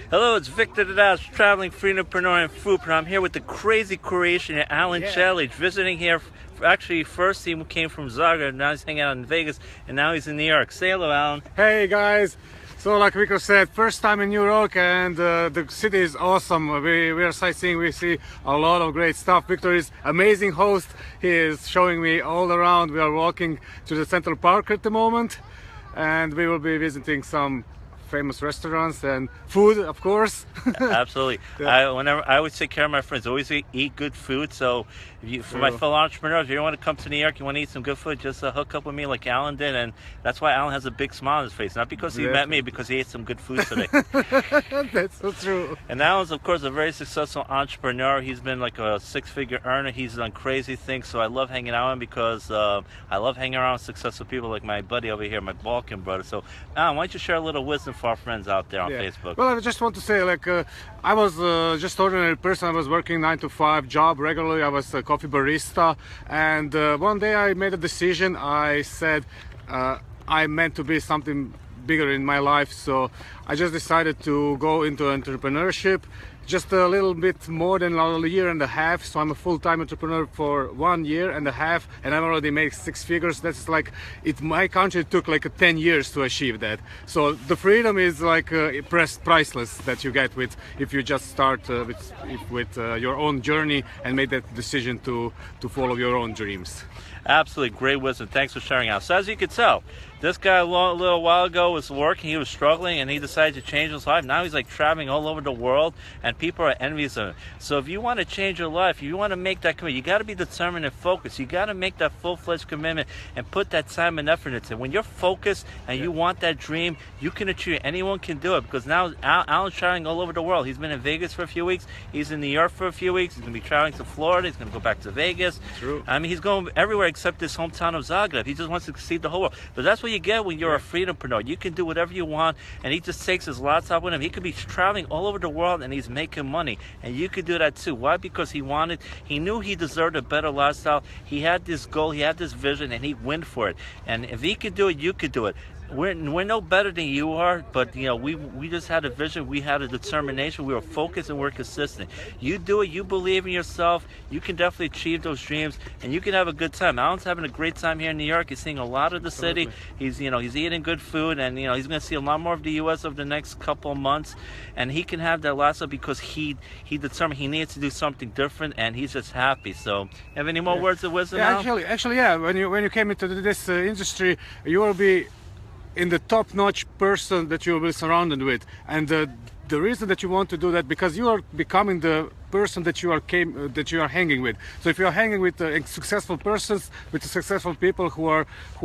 Hello, it's Victor the Dash, traveling freedompreneur and foodpreneur. I'm here with the crazy Croatian Alen Celic, visiting here. Actually, first he came from Zagreb, now he's hanging out in Vegas, and now he's in New York. Say hello, Alen. Hey guys, so like Victor said, first time in New York, and the city is awesome. We are sightseeing, we see a lot of great stuff. Victor is amazing host. He is showing me all around. We are walking to the Central Park at the moment, and we will be visiting some famous restaurants and food, of course. Absolutely. Yeah. I always take care of my friends. Always eat good food. So, for my fellow entrepreneurs, if you want to come to New York, you want to eat some good food, just hook up with me like Alen did, and that's why Alen has a big smile on his face. Not because he met me, because he ate some good food today. That's so true. And Alan's, of course, a very successful entrepreneur. He's been like a six-figure earner. He's done crazy things. So I love hanging out with him because I love hanging around with successful people like my buddy over here, my Balkan brother. So, Alan, why don't you share a little wisdom for our friends out there on Facebook? Well, I just want to say, like, I was just ordinary person. I was working 9-to-5 job regularly. I was a coffee barista, and one day I made a decision. I said I meant to be something bigger in my life, so I just decided to go into entrepreneurship. Just a little bit more than a year and a half, so I'm a full-time entrepreneur for 1 year and a half, and I've already made 6 figures. That's like, my country took like 10 years to achieve that. So the freedom is like priceless that you get with if you just start with your own journey and make that decision to follow your own dreams. Absolutely great wisdom. Thanks for sharing out. So as you can tell, this guy a little while ago was working, he was struggling, and he decided to change his life. Now he's like traveling all over the world, and people are envious of him. So if you want to change your life, if you want to make that commitment, you got to be determined and focused. You got to make that full-fledged commitment and put that time and effort into it. When you're focused and you want that dream, you can achieve it. Anyone can do it, because now Alan's traveling all over the world. He's been in Vegas for a few weeks. He's in New York for a few weeks. He's going to be traveling to Florida. He's going to go back to Vegas. True. I mean, he's going everywhere except his hometown of Zagreb. He just wants to see the whole world. But that's what you get when you're a freedompreneur. You can do whatever you want, and he just takes his laptop with him. He could be traveling all over the world, and he's making money. And you could do that too. Why? Because he knew he deserved a better lifestyle. He had this goal, he had this vision, and he went for it. And if he could do it, you could do it. We're no better than you are, but we just had a vision, we had a determination, we were focused, and we're consistent. You do it, you believe in yourself, you can definitely achieve those dreams, and you can have a good time. Alan's having a great time here in New York. He's seeing a lot of the city. He's eating good food, and he's going to see a lot more of the U.S. over the next couple of months, and he can have that lifestyle because he determined he needs to do something different, and he's just happy. So, have any more words of wisdom? Yeah, actually, yeah. When you came into this industry, you will be in the top-notch person that you will be surrounded with, and the reason that you want to do that, because you are becoming the person that you are hanging with. So if you are hanging with successful persons, with successful people who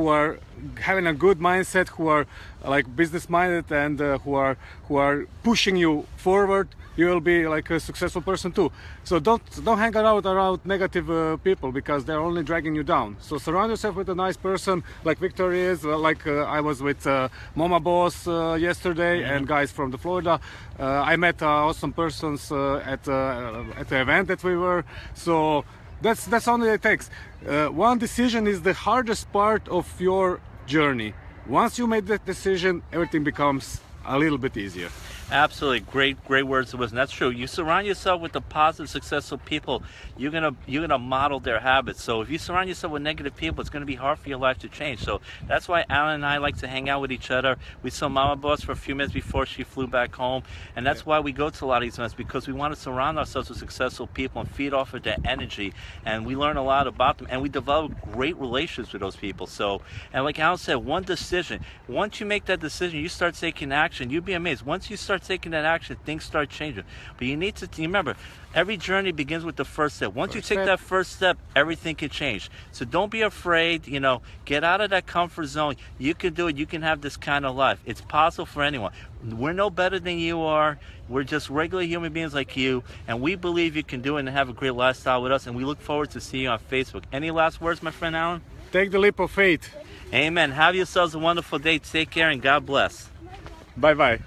are having a good mindset, who are like business minded, and who are pushing you forward, you will be like a successful person too. So don't hang around negative people, because they're only dragging you down. So surround yourself with a nice person like Victor is, like I was with Mama Boss yesterday, and guys from the Florida. I met awesome persons at the event that we were. So that's only it takes. One decision is the hardest part of your journey. Once you make that decision, everything becomes a little bit easier. Absolutely, great words of wisdom. That's true. You surround yourself with the positive, successful people, you're gonna model their habits. So if you surround yourself with negative people, it's gonna be hard for your life to change. So that's why Alen and I like to hang out with each other. We saw Mama Boss for a few minutes before she flew back home, and that's why we go to a lot of these events, because we want to surround ourselves with successful people and feed off of their energy, and we learn a lot about them, and we develop great relationships with those people. So, and like Alen said, one decision. Once you make that decision, you start taking action. You'd be amazed. Once you start taking that action, things start changing. But you need to remember, every journey begins with the first step. Once you take that first step, everything can change. So don't be afraid, get out of that comfort zone. You can do it. You can have this kind of life. It's possible for anyone. We're no better than you are. We're just regular human beings like you, and we believe you can do it and have a great lifestyle with us, and we look forward to seeing you on Facebook. Any last words, my friend Alen? Take the leap of faith. Amen. Have yourselves a wonderful day. Take care, and God bless. Bye-bye.